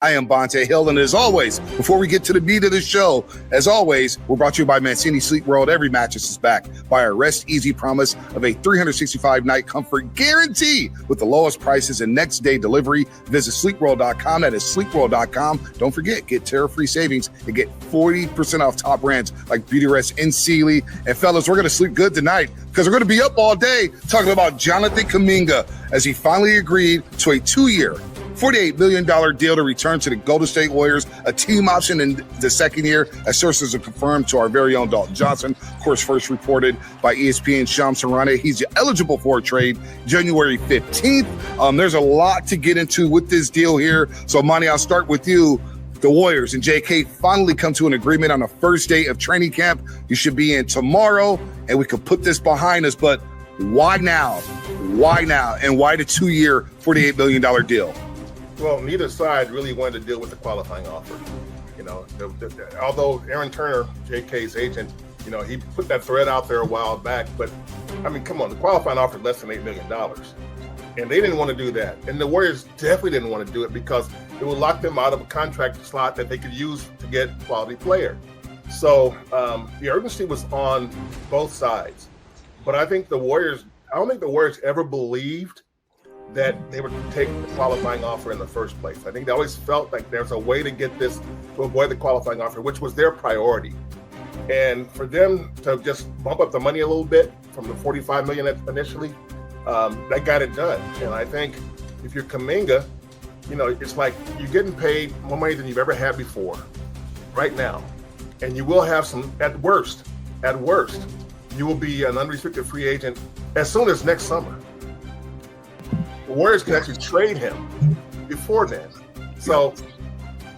I am Bonte Hill, and as always, before we get to the meat of the show, as always, we're brought to you by Mancini Sleep World. Every mattress is backed by our Rest Easy promise of a 365-night comfort guarantee with the lowest prices and next-day delivery. Visit sleepworld.com. That is sleepworld.com. Don't forget, get terror-free savings and get 40% off top brands like Beautyrest and Sealy. And fellas, we're going to sleep good tonight because we're going to be up all day talking about Jonathan Kuminga as he finally agreed to a 2-year, $48 million deal to return to the Golden State Warriors, a team option in the second year, as sources have confirmed to our very own Dalton Johnson. Of course, first reported by ESPN Shannon. He's eligible for a trade January 15th. There's a lot to get into with this deal here. So, Monty, I'll start with you. The Warriors and JK finally come to an agreement on the first day of training camp. You should be in tomorrow, and we could put this behind us. But why now? Why now? And why the 2-year, $48 million deal? Well, neither side really wanted to deal with the qualifying offer. You know, although Aaron Turner, JK's agent, you know, he put that thread out there a while back. But, I mean, come on, the qualifying offer is less than $8 million. And they didn't want to do that. And the Warriors definitely didn't want to do it because it would lock them out of a contract slot that they could use to get a quality player. So the urgency was on both sides. But I don't think the Warriors ever believed that they would take the qualifying offer in the first place. I think they always felt like there's a way to get this, to avoid the qualifying offer, which was their priority. And for them to just bump up the money a little bit from the $45 million initially, that got it done. And I think if you're Kuminga, you know, it's like you're getting paid more money than you've ever had before right now. And you will have some, at worst, you will be an unrestricted free agent as soon as next summer. The Warriors can actually trade him before then. So,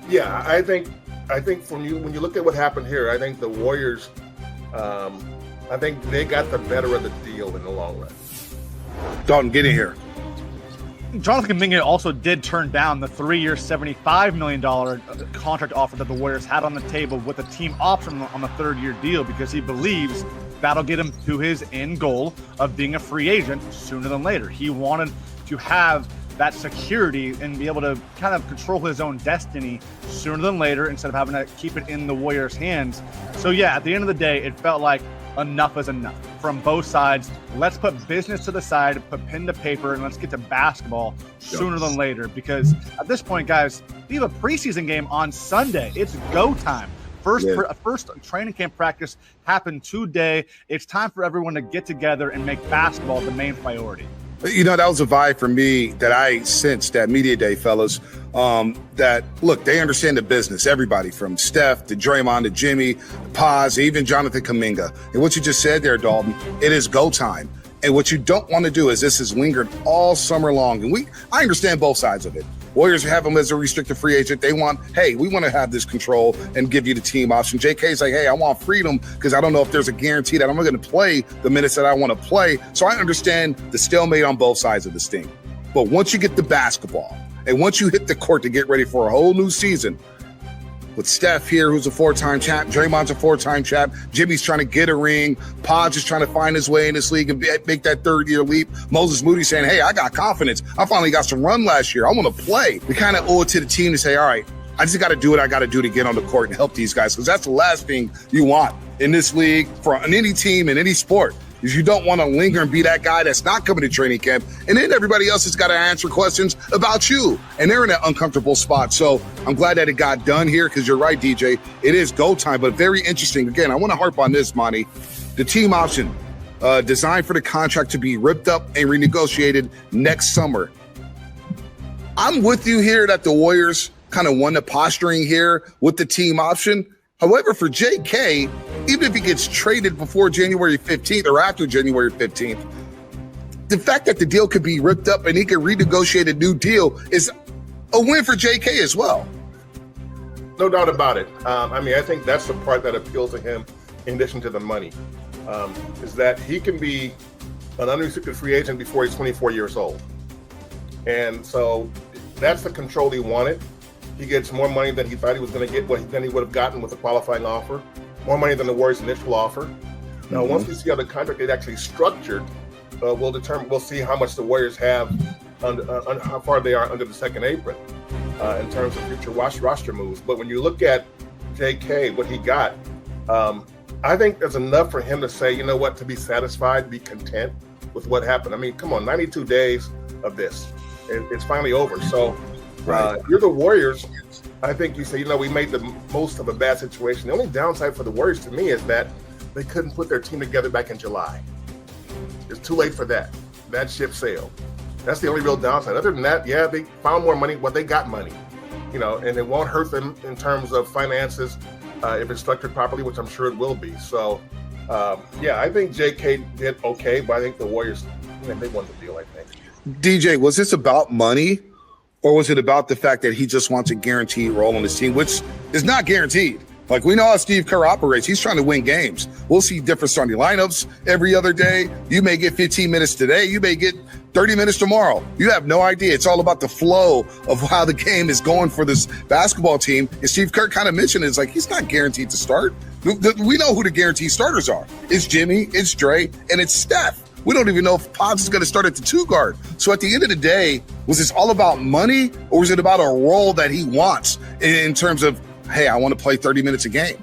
yeah, I think when you look at what happened here, I think the Warriors, I think they got the better of the deal in the long run. Dalton, get in here. Jonathan Kuminga also did turn down the 3-year, $75 million contract offer that the Warriors had on the table with a team option on the third-year deal because he believes that'll get him to his end goal of being a free agent sooner than later. He wanted to have that security and be able to kind of control his own destiny sooner than later instead of having to keep it in the Warriors' hands. So yeah, at the end of the day, it felt like enough is enough from both sides. Let's put business to the side, put pen to paper, and let's get to basketball sooner than later. Because at this point, guys, we have a preseason game on Sunday. It's go time. First training camp practice happened today. It's time for everyone to get together and make basketball the main priority. You know, that was a vibe for me that I sensed at Media Day, fellas, that, look, they understand the business. Everybody from Steph to Draymond to Jimmy, Paz, even Jonathan Kuminga. And what you just said there, Dalton, it is go time. And what you don't want to do is this has lingered all summer long. And I understand both sides of it. Warriors have him as a restricted free agent. They want, hey, we want to have this control and give you the team option. JK's like, hey, I want freedom because I don't know if there's a guarantee that I'm going to play the minutes that I want to play. So I understand the stalemate on both sides of this thing. But once you get the basketball and once you hit the court to get ready for a whole new season, with Steph here, who's a 4-time champ, Draymond's a 4-time champ, Jimmy's trying to get a ring, Pod's just trying to find his way in this league and make that third-year leap. Moses Moody saying, hey, I got confidence. I finally got some run last year. I want to play. We kind of owe it to the team to say, all right, I just got to do what I got to do to get on the court and help these guys because that's the last thing you want in this league for any team in any sport. Is you don't want to linger and be that guy that's not coming to training camp. And then everybody else has got to answer questions about you. And they're in an uncomfortable spot. So I'm glad that it got done here because you're right, DJ. It is go time, but very interesting. Again, I want to harp on this, Monty. The team option designed for the contract to be ripped up and renegotiated next summer. I'm with you here that the Warriors kind of won the posturing here with the team option. However, for JK, even if he gets traded before January 15th or after January 15th, the fact that the deal could be ripped up and he could renegotiate a new deal is a win for JK as well. No doubt about it. I think that's the part that appeals to him in addition to the money, is that he can be an unrestricted free agent before he's 24 years old. And so that's the control he wanted. He gets more money than he thought he was going to get, than he would have gotten with a qualifying offer, more money than the Warriors' initial offer. Now, once we see how the contract is actually structured, we'll see how much the Warriors have, how far they are under the second apron. in terms of future roster moves. But when you look at JK, what he got, I think there's enough for him to say, you know what, to be satisfied, be content with what happened. I mean, come on, 92 days of this. It's finally over. So if you're the Warriors, I think you say, you know, we made the most of a bad situation. The only downside for the Warriors to me is that they couldn't put their team together back in July. It's too late for that. That ship sailed. That's the only real downside. Other than that, yeah, they found more money. Well, they got money, you know, and it won't hurt them in terms of finances if it's structured properly, which I'm sure it will be. So, yeah, I think JK did okay, but I think the Warriors, they won the deal, I think. DJ, was this about money, or was it about the fact that he just wants a guaranteed role on his team, which is not guaranteed? Like, we know how Steve Kerr operates. He's trying to win games. We'll see different starting lineups every other day. You may get 15 minutes today. You may get 30 minutes tomorrow. You have no idea. It's all about the flow of how the game is going for this basketball team. And Steve Kerr kind of mentioned it's like he's not guaranteed to start. We know who the guaranteed starters are. It's Jimmy, it's Dre, and it's Steph. We don't even know if Pods is going to start at the 2 guard. So at the end of the day, was this all about money, or was it about a role that he wants in terms of, hey, I want to play 30 minutes a game?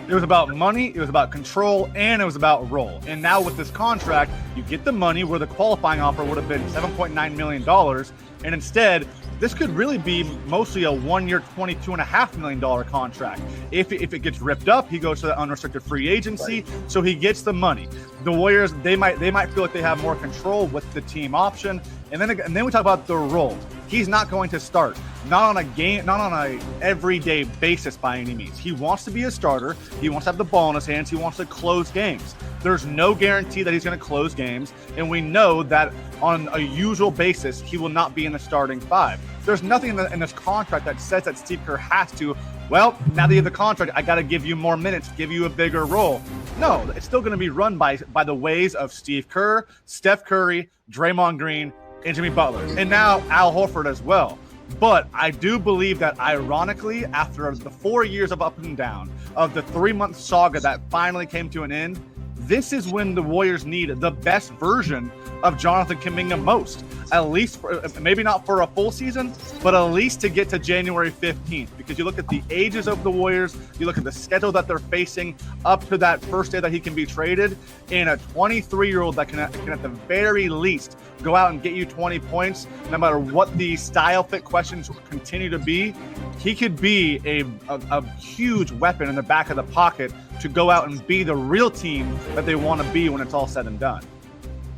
It was about money, it was about control, and it was about role. And now with this contract, you get the money where the qualifying offer would have been $7.9 million. And instead, this could really be mostly a 1-year, $22.5 million contract. If it gets ripped up, he goes to the unrestricted free agency, so he gets the money. The Warriors, they might feel like they have more control with the team option. And then we talk about the role. He's not going to start, not on a everyday basis by any means. He wants to be a starter. He wants to have the ball in his hands. He wants to close games. There's no guarantee that he's going to close games, and we know that on a usual basis, he will not be in the starting 5. There's nothing in this contract that says that Steve Kerr has to, well, now that you have the contract, I got to give you more minutes, give you a bigger role. No, it's still going to be run by the ways of Steve Kerr, Steph Curry, Draymond Green, and Jimmy Butler, and now Al Horford as well. But I do believe that, ironically, after the 4 years of up and down, of the 3-month saga that finally came to an end, this is when the Warriors need the best version of Jonathan Kuminga most. At least, maybe not for a full season, but at least to get to January 15th. Because you look at the ages of the Warriors, you look at the schedule that they're facing up to that first day that he can be traded, and a 23-year-old that can at the very least go out and get you 20 points, no matter what the style fit questions continue to be, he could be a huge weapon in the back of the pocket to go out and be the real team that they want to be when it's all said and done.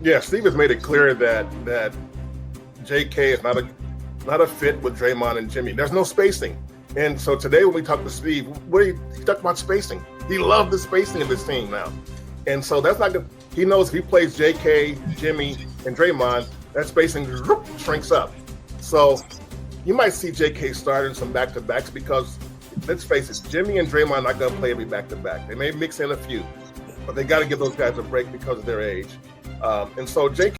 Yeah, Steve has made it clear that JK is not a fit with Draymond and Jimmy. There's no spacing. And so today when we talked to Steve, he talked about spacing. He loved the spacing of this team now. And so that's not good. He knows if he plays JK, Jimmy, and Draymond, that spacing shrinks up. So you might see JK starting some back-to-backs because, let's face it, Jimmy and Draymond are not going to play every back-to-back. They may mix in a few, but they got to give those guys a break because of their age. And so JK